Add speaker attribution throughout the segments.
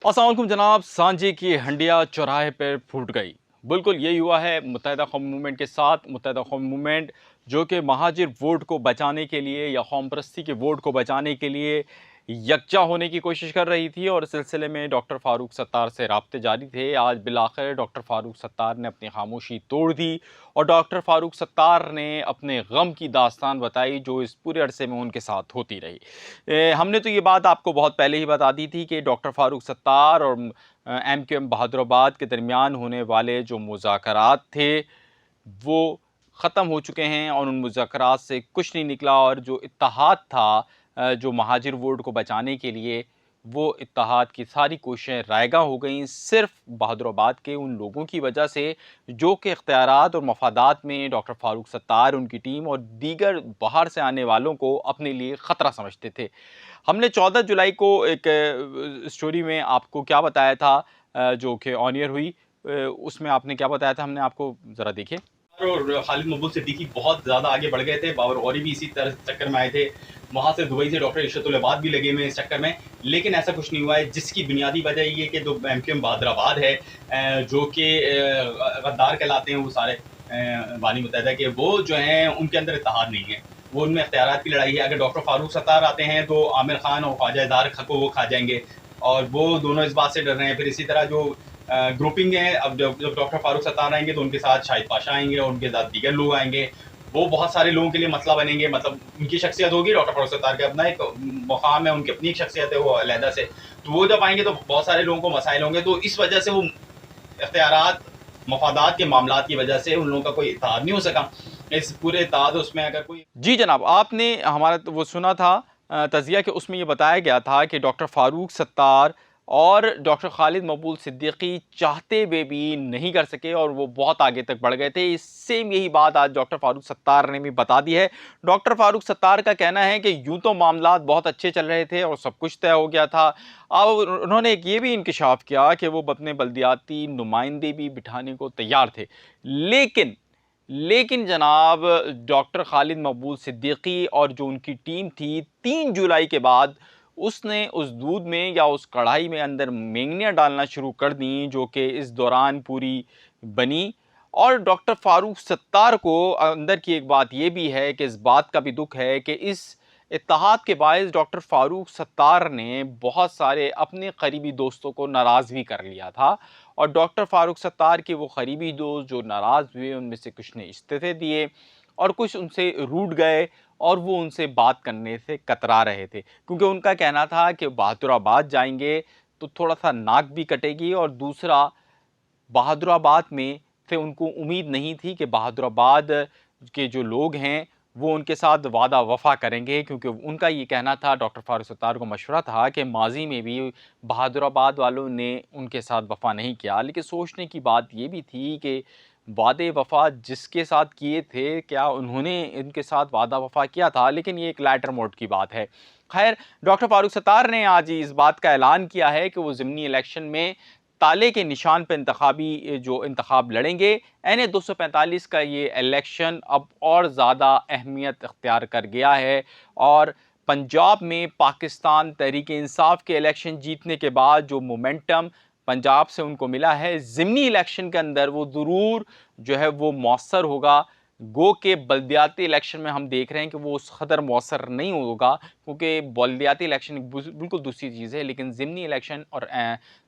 Speaker 1: अस्सलाम वालेकुम जनाब। सांझे की हंडिया चौराहे पर फूट गई। बिल्कुल यही हुआ है मुत्तहिदा कौम मूवमेंट के साथ। मुत्तहिदा कौम मूवमेंट जो कि महाजिर वोट को बचाने के लिए या कौम परस्ती के वोट को बचाने के लिए यकजा होने की कोशिश कर रही थी, और इस सिलसिले में डॉक्टर फ़ारूक सत्तार से राब्ते जारी थे। आज बिलाखिर डॉक्टर फ़ारूक सत्तार ने अपनी खामोशी तोड़ दी और डॉक्टर फ़ारूक सत्तार ने अपने गम की दास्तान बताई जो इस पूरे अरसे में उनके साथ होती रही। हमने तो ये बात आपको बहुत पहले ही बता दी थी कि डॉक्टर फ़ारूक सत्तार और एमक्यूएम बहादुराबाद के दरमियान होने वाले जो मुज़ाकरात थे वो ख़त्म हो चुके हैं, और उन मुज़ाकरात से कुछ नहीं निकला। और जो इत्तेहाद था जो महाजिर वोट को बचाने के लिए, वो इत्तेहाद की सारी कोशिशें रायगा हो गईं सिर्फ़ बहादुराबाद के उन लोगों की वजह से जो कि इख्तियारात और मफादात में डॉक्टर फ़ारूक सत्तार, उनकी टीम और दीगर बाहर से आने वालों को अपने लिए ख़तरा समझते थे। हमने 14 जुलाई को एक स्टोरी में आपको क्या बताया था, जो कि ऑन एयर हुई, उसमें आपने क्या बताया था, हमने आपको ज़रा देखिए।
Speaker 2: और खालिद मकबूल सिद्दीकी बहुत ज़्यादा आगे बढ़ गए थे। बाबर गौरी भी इसी तरह चक्कर में आए थे। वहाँ से दुबई से डॉक्टर इशरत उल इबाद भी लगे हुए हैं इस चक्कर में, लेकिन ऐसा कुछ नहीं हुआ है, जिसकी बुनियादी वजह ये कि जो एमक्यूएम बहादुराबाद है, जो कि गद्दार कहलाते हैं वो सारे बानी मुत्तहिदा के, वो जो हैं उनके अंदर इत्तेहाद नहीं है, वो उनमें इख्तियारात की लड़ाई है। अगर डॉक्टर फ़ारूक सत्तार आते हैं तो आमिर खान और ख्वाजा इज़हार हक़ को वो खा जाएंगे, और वो दोनों इस बात से डर रहे हैं। फिर इसी तरह जो ग्रुपिंग है, अब जब डॉक्टर फ़ारूक सत्तार आएंगे तो उनके साथ शाहिद पाशा आएंगे और उनके साथ दीगर लोग आएंगे। वो बहुत सारे लोगों के लिए मसला बनेंगे। मतलब उनकी शख्सियत होगी, डॉक्टर फ़ारूक सत्तार का अपना एक मुकाम है, उनकी अपनी एक शख्सियत है वो अलहदा से। तो वो जब आएंगे तो बहुत सारे लोगों को मसाइल होंगे, तो इस वजह से वो इख्तियारात मफादात के मामलात की वजह से उन लोगों का कोई इत्तेहाद नहीं हो सका। इस पूरे इत्तेहाद उसमें अगर कोई
Speaker 1: जी जनाब, आपने हमारा तो वो सुना था तज़िया कि उसमें ये बताया गया था कि डॉक्टर फ़ारूक सत्तार और डॉक्टर खालिद मकबूल सिद्दीकी चाहते हुए भी नहीं कर सके, और वो बहुत आगे तक बढ़ गए थे। इस सेम यही बात आज डॉक्टर फ़ारूक सत्तार ने भी बता दी है। डॉक्टर फ़ारूक सत्तार का कहना है कि यूँ तो मामलात बहुत अच्छे चल रहे थे और सब कुछ तय हो गया था। अब उन्होंने एक ये भी इंकशाफ किया कि वो अपने बल्दियाती नुमाइंदे भी बिठाने को तैयार थे। लेकिन जनाब, डॉक्टर खालिद मकबूल सिद्दीकी और जो उनकी टीम थी 3 जुलाई के बाद उसने उस दूध में या उस कढ़ाई में अंदर मेंगनियाँ डालना शुरू कर दी, जो कि इस दौरान पूरी बनी। और डॉक्टर फ़ारूक सत्तार को अंदर की एक बात ये भी है कि इस बात का भी दुख है कि इस इत्तेहाद के बायस डॉक्टर फ़ारूक सत्तार ने बहुत सारे अपने करीबी दोस्तों को नाराज़ भी कर लिया था, और डॉक्टर फ़ारूक सत्तार के वो करीबी दोस्त जो नाराज़ हुए उनमें से कुछ ने इस्तीफ़े दिए और कुछ उनसे रूठ गए, और वो उनसे बात करने से कतरा रहे थे, क्योंकि उनका कहना था कि बहादुराबाद जाएंगे तो थोड़ा सा नाक भी कटेगी, और दूसरा बहादुराबाद में से उनको उम्मीद नहीं थी कि बहादुराबाद के जो लोग हैं वो उनके साथ वादा वफ़ा करेंगे, क्योंकि उनका ये कहना था, डॉक्टर फ़ारूक सत्तार को मशवरा था कि माज़ी में भी बहादुराबाद वालों ने उनके साथ वफ़ा नहीं किया। लेकिन सोचने की बात ये भी थी कि वादे वफ़ा जिसके साथ किए थे, क्या उन्होंने इनके साथ वादा वफ़ा किया था? लेकिन ये एक लाइटर मोड की बात है। ख़ैर, डॉक्टर फ़ारूक सत्तार ने आज इस बात का ऐलान किया है कि वो ज़िमनी इलेक्शन में ताले के निशान पे इंतखाबी जो इंतखाब लड़ेंगे। एन ए 245 का ये इलेक्शन अब और ज़्यादा अहमियत इख्तियार कर गया है, और पंजाब में पाकिस्तान तहरीक इंसाफ के इलेक्शन जीतने के बाद जो मोमेंटम पंजाब से उनको मिला है, ज़िमनी इलेक्शन के अंदर वो ज़रूर जो है वो मौसर होगा। गो के बल्दियाती इलेक्शन में हम देख रहे हैं कि वो उस कदर मौसर नहीं होगा, क्योंकि बल्दियाती इलेक्शन एक बिल्कुल दूसरी चीज़ है, लेकिन ज़िमनी इलेक्शन और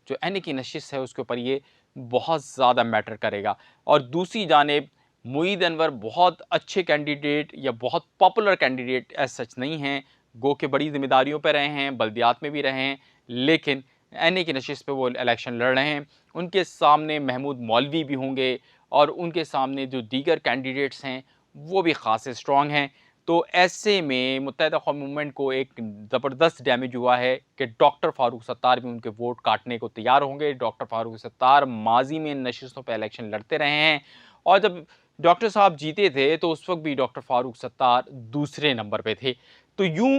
Speaker 1: जो एन ए की नशिस्त है उसके ऊपर ये बहुत ज़्यादा मैटर करेगा। और दूसरी जानिब मुईद अनवर बहुत अच्छे कैंडिडेट या बहुत पॉपुलर कैंडिडेट एज सच नहीं हैं। गो के बड़ी जिम्मेदारियों पर रहे हैं, बल्दियात में भी रहे हैं, लेकिन एन ए की नशिस्त पे वो इलेक्शन लड़ रहे हैं। उनके सामने महमूद मौलवी भी होंगे, और उनके सामने जो दीगर कैंडिडेट्स हैं वो भी ख़ासे स्ट्रॉन्ग हैं। तो ऐसे में मुत्तहिदा कौम मूवमेंट को एक ज़बरदस्त डैमेज हुआ है कि डॉक्टर फ़ारूक सत्तार भी उनके वोट काटने को तैयार होंगे। डॉक्टर फ़ारूक सत्तार माजी में इन नशिस्तों पर इलेक्शन लड़ते रहे हैं, और जब डॉक्टर साहब जीते थे तो उस वक्त भी डॉक्टर फ़ारूक सत्तार दूसरे नंबर पे थे। तो यूं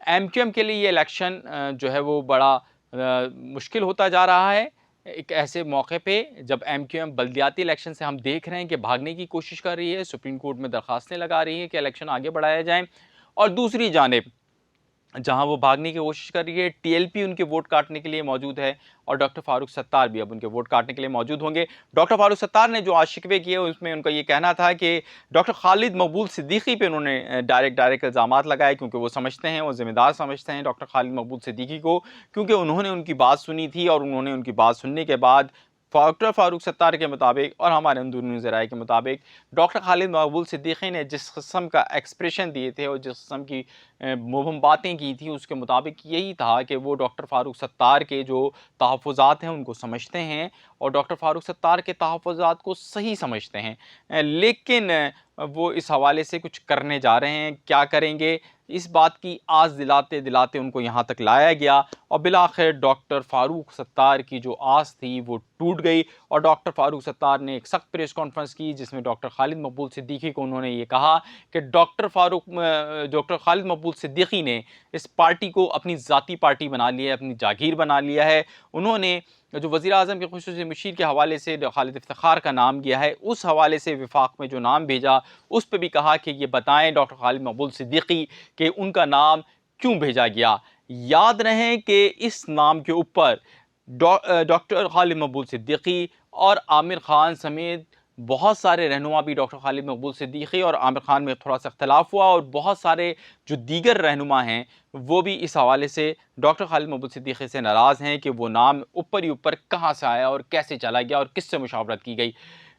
Speaker 1: एम क्यू एम के लिए ये इलेक्शन जो है वो बड़ा मुश्किल होता जा रहा है। एक ऐसे मौके पे जब एम क्यू एम बल्दियाती इलेक्शन से हम देख रहे हैं कि भागने की कोशिश कर रही है, सुप्रीम कोर्ट में दरखास्तें लगा रही है कि इलेक्शन आगे बढ़ाया जाए, और दूसरी जानिब जहां वो भागने की कोशिश कर रही है। टीएलपी उनके वोट काटने के लिए मौजूद है और डॉक्टर फारूक सत्तार भी अब उनके वोट काटने के लिए मौजूद होंगे। डॉक्टर फारूक सत्तार ने जो आज शिकवे किए उसमें उनका ये कहना था कि डॉक्टर खालिद मकबूल सिद्दीकी पे उन्होंने डायरेक्ट इल्ज़ामात लगाए, क्योंकि वो समझते हैं, वो ज़िम्मेदार समझते हैं डॉक्टर खालिद मकबूल सिद्दीकी को, क्योंकि उन्होंने उनकी बात सुनी थी और उन्होंने उनकी बात सुनने के बाद डॉक्टर फारूक सत्तार के मुताबिक और हमारे अंदरूनी ज़राए के मुताबिक डॉक्टर खालिद मकबूल सिद्दीकी ने जिस किस्म का एक्सप्रेशन दिए थे और जिस किस्म की मुबहम बातें की थी, उसके मुताबिक यही था कि वो डॉक्टर फारूक सत्तार के जो तहफ़्फ़ुज़ात हैं उनको समझते हैं और डॉक्टर फारूक सत्तार के तहफ़्फ़ुज़ात को सही समझते हैं। लेकिन वो इस हवाले से कुछ करने जा रहे हैं, क्या करेंगे, इस बात की आस दिलाते दिलाते उनको यहाँ तक लाया गया और बिलाखिर डॉक्टर फारूक सत्तार की जो आस थी वो टूट गई और डॉक्टर फारूक सत्तार ने एक सख्त प्रेस कॉन्फ्रेंस की, जिसमें डॉक्टर खालिद मकबूल सिद्दीकी को उन्होंने ये कहा कि डॉक्टर खालिद मकबूल सिद्दीकी ने इस पार्टी को अपनी ज़ाती पार्टी बना लिया है, अपनी जागीर बना लिया है। उन्होंने जो वज़ीर-ए-आज़म के खुसूसी मुशीर के हवाले से खालिद इफ्तिखार का नाम किया है, उस हवाले से विफाक में जो नाम भेजा, उस पे भी कहा कि ये बताएँ डॉक्टर खालिद मकबूल सिद्दीकी कि उनका नाम क्यों भेजा गया। याद रहे कि इस नाम के ऊपर डॉक्टर खालिद मकबूल सिद्दीकी और आमिर खान समेत बहुत सारे रहनुमा भी डॉक्टर खालिद मकबूल सिद्दीकी और आमिर खान में थोड़ा-सा इख्तिलाफ हुआ और बहुत सारे जो दीगर रहनुमा हैं, वो भी इस हवाले से डॉक्टर खालिद मकबूल सिद्दीकी से नाराज़ हैं कि वो नाम ऊपर ही ऊपर कहाँ से आया और कैसे चला गया और किससे मुशावरत की गई।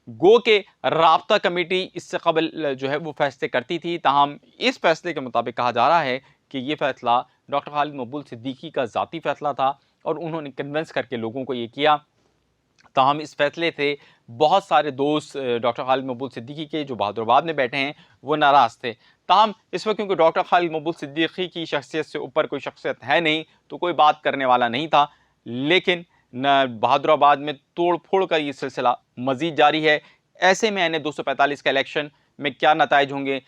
Speaker 1: गो के राब्ता कमेटी इससे क़बल जो है वो फ़ैसले करती थी, ताहम इस फ़ैसले के मुताबिक कहा जा रहा है कि ये फ़ैसला डॉक्टर खालिद मकबूल सिद्दीकी का ज़ाती फ़ैसला था और उन्होंने कन्विंस करके लोगों को ये किया। ताहम इस फ़ैसले से बहुत सारे दोस्त डॉक्टर खालिद मकबूल सिद्दीकी के जो बहादुराबाद में बैठे हैं, वो नाराज़ थे। ताहम इस वक़्त क्योंकि डॉक्टर खालिद मकबूल सिद्दीकी की शख्सियत से ऊपर कोई शख्सियत है नहीं, तो कोई बात करने वाला नहीं था। लेकिन बहादुराबाद में तोड़-फोड़ का ये सिलसिला मज़ीद जारी है। ऐसे में एनए 245 का इलेक्शन में क्या नताइज होंगे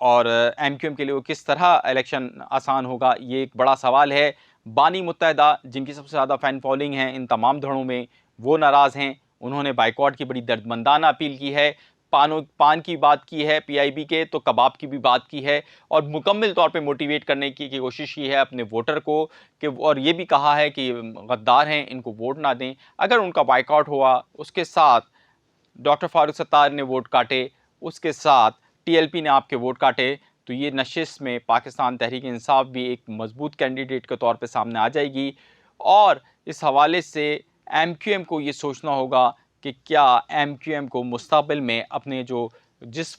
Speaker 1: और एमक्यूएम के लिए वो किस तरह इलेक्शन आसान होगा, ये एक बड़ा सवाल है। बानी मुत्तहिदा, जिनकी सबसे ज़्यादा फ़ैन फॉलोइंग है इन तमाम धड़ों में, वो नाराज़ हैं। उन्होंने बायकॉट की बड़ी दर्दमंदाना अपील की है। पान की बात की है पीआईबी के, तो कबाब की भी बात की है और मुकम्मल तौर पे मोटिवेट करने की कोशिश की है अपने वोटर को कि, और ये भी कहा है कि गद्दार हैं, इनको वोट ना दें। अगर उनका बायकॉट हुआ, उसके साथ डॉक्टर फारूक सत्तार ने वोट काटे, उसके साथ टीएलपी ने आपके वोट काटे, तो ये नशिस्त में पाकिस्तान तहरीक इंसाफ भी एक मजबूत कैंडिडेट के तौर पे सामने आ जाएगी। और इस हवाले से एमक्यूएम को ये सोचना होगा कि क्या एमक्यूएम को मुस्तक़बिल में अपने जिस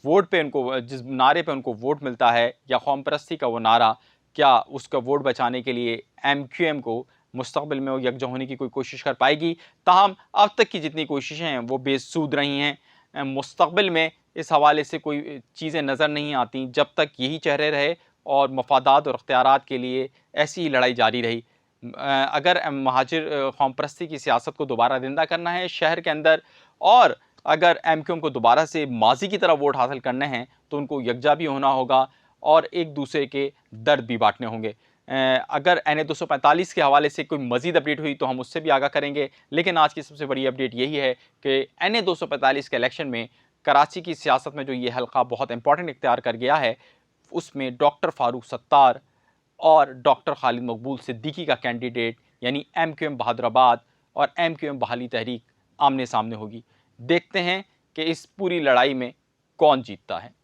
Speaker 1: नारे पे उनको वोट मिलता है या कौम परस्ती का वो नारा, क्या उसका वोट बचाने के लिए एमक्यूएम को मुस्तक़बिल में वो यकजा होने की कोई कोशिश कर पाएगी। ताहम अब तक की जितनी कोशिशें हैं वो बेसूद रही हैं। मुस्तक़बिल में इस हवाले से कोई चीज़ें नज़र नहीं आती जब तक यही चेहरे रहे और मफादात और इख्तियारात के लिए ऐसी ही लड़ाई जारी रही। अगर महाजिर कौम परस्ती की सियासत को दोबारा ज़िंदा करना है शहर के अंदर और अगर एमक्यूएम को दोबारा से माज़ी की तरह वोट हासिल करने हैं, तो उनको यकजा भी होना होगा और एक दूसरे के दर्द भी बाँटने होंगे। अगर एनए 245 के हवाले से कोई मज़ीद अपडेट हुई तो हम उससे भी आगाह करेंगे। लेकिन आज की सबसे बड़ी अपडेट यही है कि एनए 245 के इलेक्शन में कराची की सियासत में जो ये हल्का बहुत इंपॉर्टेंट इख्तियार कर गया है, उसमें डॉक्टर फारूक सत्तार और डॉक्टर खालिद मकबूल सिद्दीकी का कैंडिडेट यानी एमक्यूएम बहादुराबाद और एमक्यूएम बहाली तहरीक आमने सामने होगी। देखते हैं कि इस पूरी लड़ाई में कौन जीतता है।